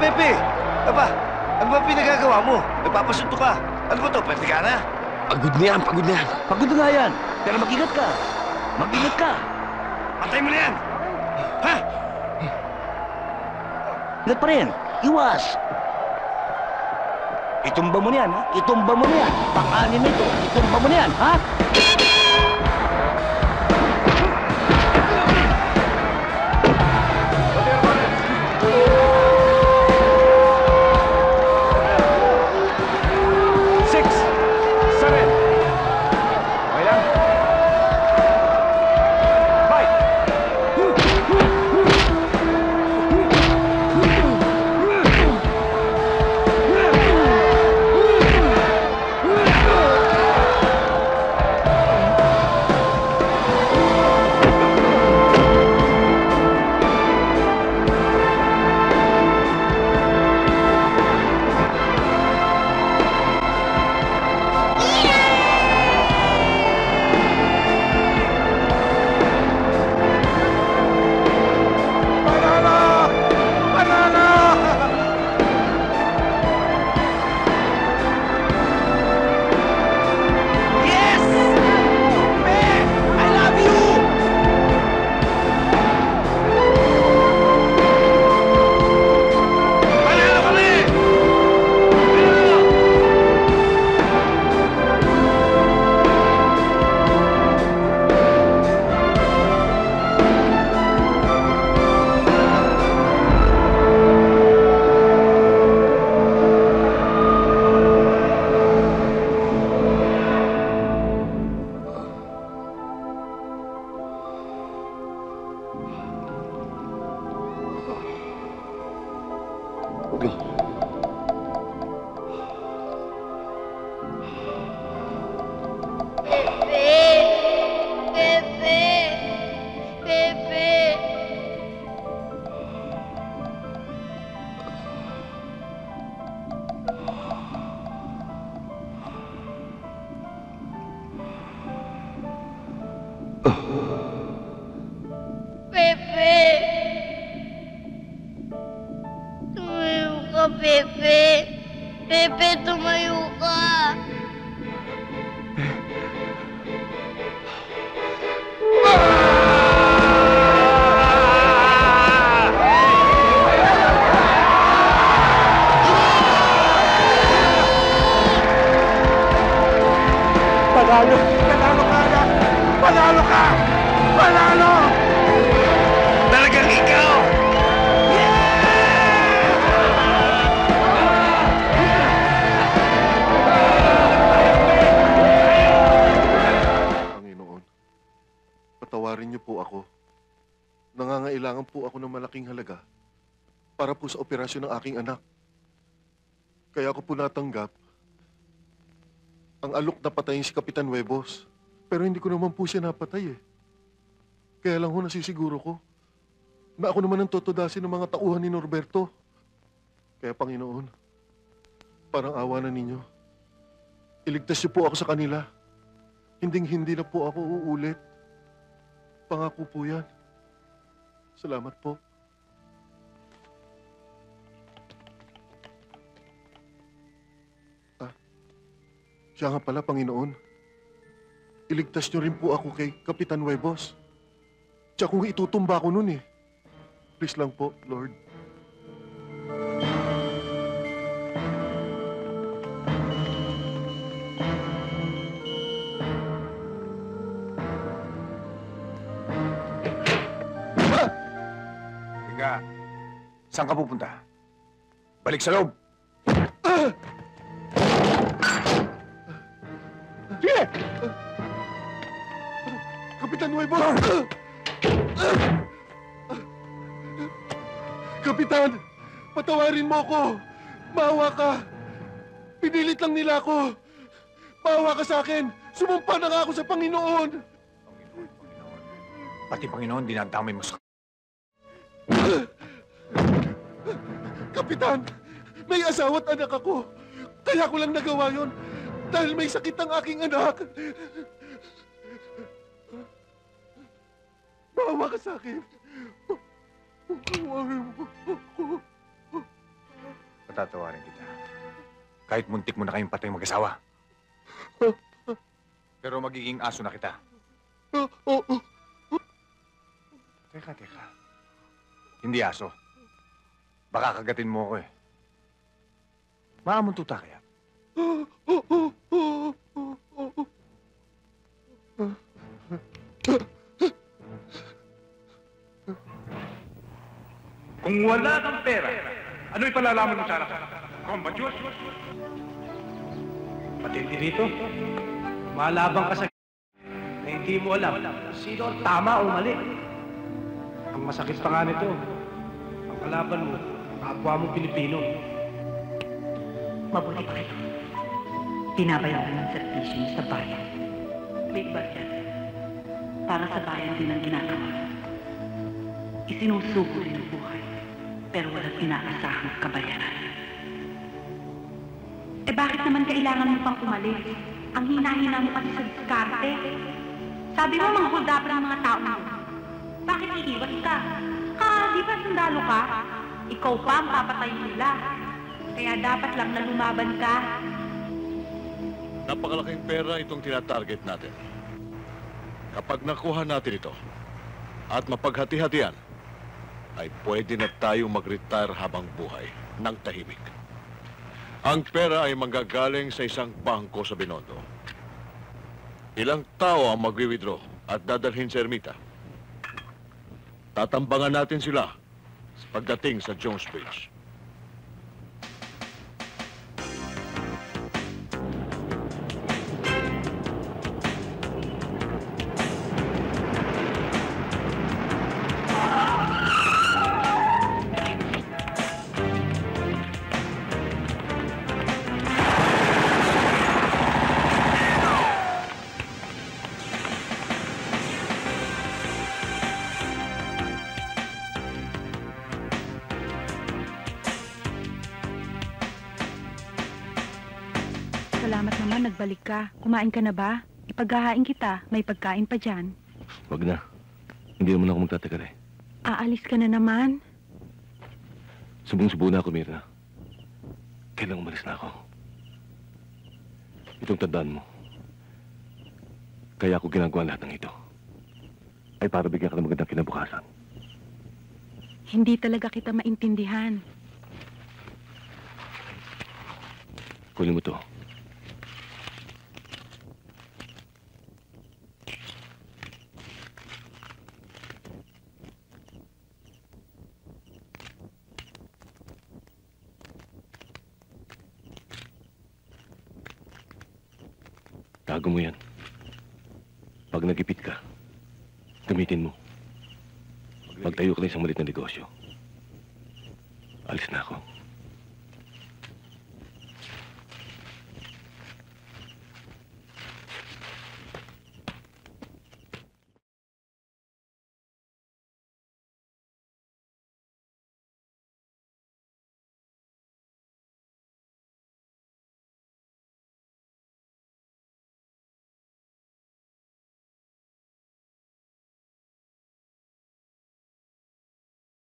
Pepe! Aba, ano ba pinagagawa mo? Nagpapasunto ka. Ano ba to? Pwede ka na? Pagod na yan, pagod na yan. Pagod na nga yan. Pero mag-ingat ka. Mag-ingat ka. Patay mo na yan! Ha? Ingat pa rin. Iwas. Itumba mo na yan, ha? Itumba mo na yan. Pang-anin na ito. Itumba mo na yan, ha? Pepe! Tumayo ka, Pepe! Pepe, tumayo ka! Panalo! Panalo ka anak! Panalo ka! Panalo! Talagang ikaw! Panginoon, patawarin niyo po ako. Nangangailangan po ako ng malaking halaga para po sa operasyon ng aking anak. Kaya ako po natanggap ang alok na patayin si Kapitan Huevos. Pero hindi ko naman po siya napatay eh. Kaya lang ho nasisiguro ko na ako naman ang totodasin ng mga tauhan ni Norberto. Kaya Panginoon, parang awa na ninyo. Iligtas niyo po ako sa kanila. Hinding-hindi na po ako uulit. Pangako po yan. Salamat po. Siya nga pala, Panginoon. Iligtas niyo rin po ako kay Kapitan Huevos. Tsaka kung itutumba ko nun eh. Please lang po, Lord. Teka, saan ka pupunta? Balik sa loob! Sige! Kapitan Huevos! Kapitan! Patawarin mo ako! Maawa ka! Pinilit lang nila ako! Maawa ka sa akin! Sumumpa na nga ako sa Panginoon! Pati Panginoon, dinadamay mo sa... Kapitan! May asawa at anak ako! Kaya ko lang nagawa yon dahil may sakit ang aking anak! Maawa ka sa akin! Patawarin mo ako! Patatawarin kita. Kahit muntik mo na kayong patay mag-asawa. Pero magiging aso na kita. Teka. Hindi aso. Baka kagatin mo ako eh. Maamon tuta kaya? Kung wala kang pera, ano ipalalaman mo sa anak? Kombadyos? Matindi rito. Malabang ka sa na hindi mo alam kung sino ang tama o mali. Ang masakit pa nga nito, ang kalaban mo, kapwa mong Pilipino. Mabuti pa kayo. Binabayaran ng servisyo niyo sa bayan. May iba yan. Para sa bayan din ang ginagawa. Isinusugo rin ang buhay, pero walang inaasahang kabayaran. Eh bakit naman kailangan mo pang umalis? Ang hina-hina mo kasi sa diskarte. Sabi mo mga hold-up ng mga tao mo. Bakit iiwas ka? Di ba sundalo ka? Ikaw pa ang papatayin nila. Kaya dapat lang na lumaban ka. Napakalaking pera itong tinatarget natin. Kapag nakuha natin ito at mapaghati-hatian, ay pwede na tayong mag-retire habang buhay ng tahimik. Ang pera ay manggagaling sa isang bangko sa Binondo. Ilang tao ang magwi-withdraw at dadalhin sa ermita. Tatambangan natin sila pagdating sa Jones Bridge. Salamat naman, nagbalik ka. Kumain ka na ba? Ipaghahain kita. May pagkain pa dyan. Wag na. Hindi naman ako magtatagal eh. Aalis ka na naman. Subong-subo na ako, Mirna. Kailang umalis na ako. Itong tandaan mo. Kaya ako ginagawa lahat ng ito. Ay para bigyan ka ng magandang kinabukasan. Hindi talaga kita maintindihan. Kunin mo to. Tago mo yan. Pag nagipit ka, gamitin mo. Magtayo ka ng isang maliit na negosyo. Alis na ako.